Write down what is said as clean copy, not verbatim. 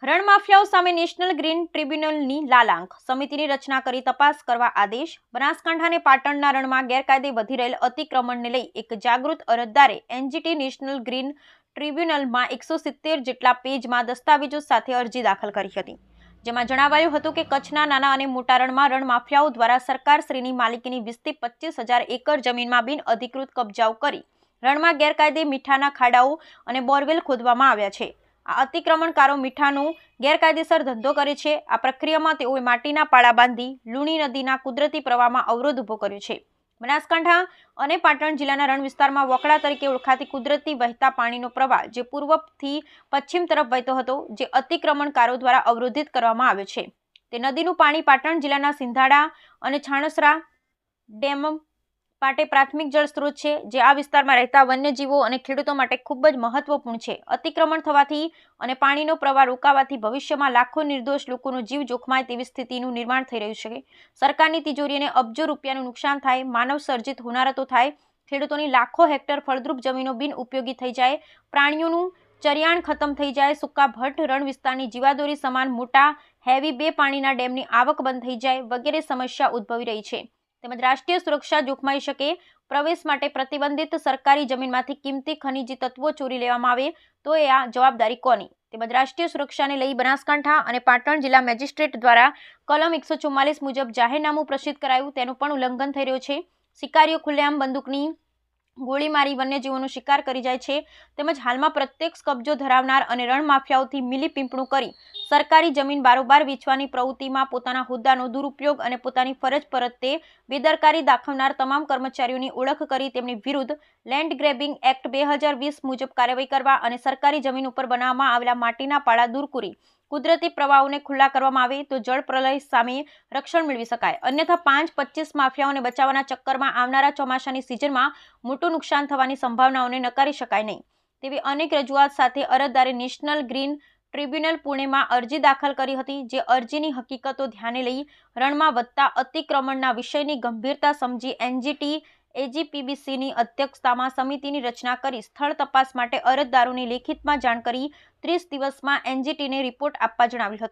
રણ માફિયાઓ સામે national green ટ્રિબ્યુનલની લાલાંક સમિતિની રચના કરી તપાસ કરવા આદેશ. બનાસકાંઠા અને પાટણના રણમાં ગેરકાયદે વધી રહેલ અતિક્રમણને લઈ એક જાગૃત અરજદારે એનજીટી નેશનલ ગ્રીન ટ્રિબ્યુનલમાં 170 જેટલા પેજમાં દસ્તાવેજો સાથે અરજી દાખલ કરી હતી, જેમાં જણાવાયું હતું કે કચ્છના નાના અને મોટા રણમાં રણ માફિયાઓ દ્વારા સરકારશ્રીની માલિકીની 20 થી 25,000 એકર જમીનમાં બિનઅધિકૃત કબજાઓ કરી રણમાં ગેરકાયદે મીઠાના ખાડાઓ અને બોરવેલ ખોદવામાં આવ્યા છે. આ અતિક્રમણકારો મીઠાનો ગેરકાયદેસર ધંધો કરે છે. આ પ્રક્રિયામાં તેઓએ માટીના પાળા બાંધી લુણી નદીના કુદરતી પ્રવાહમાં અવરોધ ઊભો કર્યો છે. બનાસકાંઠા અને પાટણ જિલ્લાના રણ વિસ્તારમાં વકડા તરીકે ઓળખાતી કુદરતી વહેતા પાણીનો પ્રવાહ જે પૂર્વથી પશ્ચિમ તરફ વહેતો હતો, જે અતિક્રમણકારો દ્વારા અવરોધિત કરવામાં આવ્યો છે. તે નદીનું પાણી પાટણ જિલ્લાના સિંધાડા અને છાણસરા ડેમ માટે પ્રાથમિક જળ સ્ત્રોત છે, જે આ વિસ્તારમાં રહેતા વન્યજીવો અને ખેડૂતો માટે ખૂબ જ મહત્વપૂર્ણ છે. અતિક્રમણ થવાથી અને પાણીનો પ્રવાહ રોકાવાથી ભવિષ્યમાં લાખો નિર્દોષ લોકોનો જીવ જોખમાય તેવી સ્થિતિનું નિર્માણ થઈ રહ્યું છે. સરકારની તિજોરીને અબજો રૂપિયાનું નુકસાન થાય, માનવ સર્જિત હોનારતો થાય, ખેડૂતોની લાખો હેક્ટર ફળદ્રુપ જમીનો બિનઉપયોગી થઈ જાય, પ્રાણીઓનું ચરિયાણ ખતમ થઈ જાય, સૂકા ભટ્ટ રણ વિસ્તારની જીવાદોરી સમાન મોટા હેવી બે પાણીના ડેમની આવક બંધ થઈ જાય વગેરે સમસ્યા ઉદ્ભવી રહી છે. તેમજ રાષ્ટ્રીય સુરક્ષા જોખમાઈ શકે. પ્રવેશ માટે પ્રતિબંધિત સરકારી જમીનમાંથી કિંમતી ખનિજી તત્વો ચોરી લેવામાં આવે તો એ આ જવાબદારી કોની? તેમજ રાષ્ટ્રીય સુરક્ષાને લઈ બનાસકાંઠા અને પાટણ જિલ્લા મેજિસ્ટ્રેટ દ્વારા કલમ 144 મુજબ જાહેરનામું પ્રસિદ્ધ કરાયું, તેનું પણ ઉલ્લંઘન થઈ રહ્યું છે. શિકારીઓ ખુલ્લેઆમ બંદૂકની ગોળી મારી વન્યજીવોનો શિકાર કરી જાય છે. તેમજ હાલમાં પ્રત્યક્ષ કબજો ધરાવનાર અને રણ માફિયાઓથી મિલી પીંપણું કરી સરકારી જમીન બારોબાર વેચવાની પ્રવૃત્તિમાં પોતાના હોદ્દાનો દુરુપયોગ અને પોતાની ફરજ પ્રત્યે બેદરકારી દાખવનાર તમામ કર્મચારીઓની ઓળખ કરી તેમની વિરુદ્ધ લેન્ડ ગ્રેબિંગ એક્ટ 2020 મુજબ કાર્યવાહી કરવા અને સરકારી જમીન ઉપર બનાવવામાં આવેલા માટીના પાળા દૂર કરી કુદરતી પ્રવાહોને ખુલ્લા કરવામાં આવે તો જળ પ્રલય સામે રક્ષણ મેળવી શકાય. અન્યથા 5-25 માફિયાઓને બચાવવાના ચક્કરમાં આવનારા ચોમાસાની સિઝનમાં મોટું નુકસાન થવાની સંભાવનાઓને નકારી શકાય નહીં તેવી અનેક રજૂઆત સાથે અરજદારે નેશનલ ગ્રીન ટ્રિબ્યુનલ પુણેમાં અરજી દાખલ કરી હતી, જે અરજીની હકીકતો ધ્યાને લઈ રણમાં વધતા અતિક્રમણના વિષયની ગંભીરતા સમજી એનજીટી એજીપીબીસીની અધ્યક્ષતામાં સમિતિની રચના કરી સ્થળ તપાસ માટે અરજદારોને લેખિતમાં જાણ કરી 30 દિવસમાં એનજીટીને રિપોર્ટ આપવા જણાવ્યું હતું.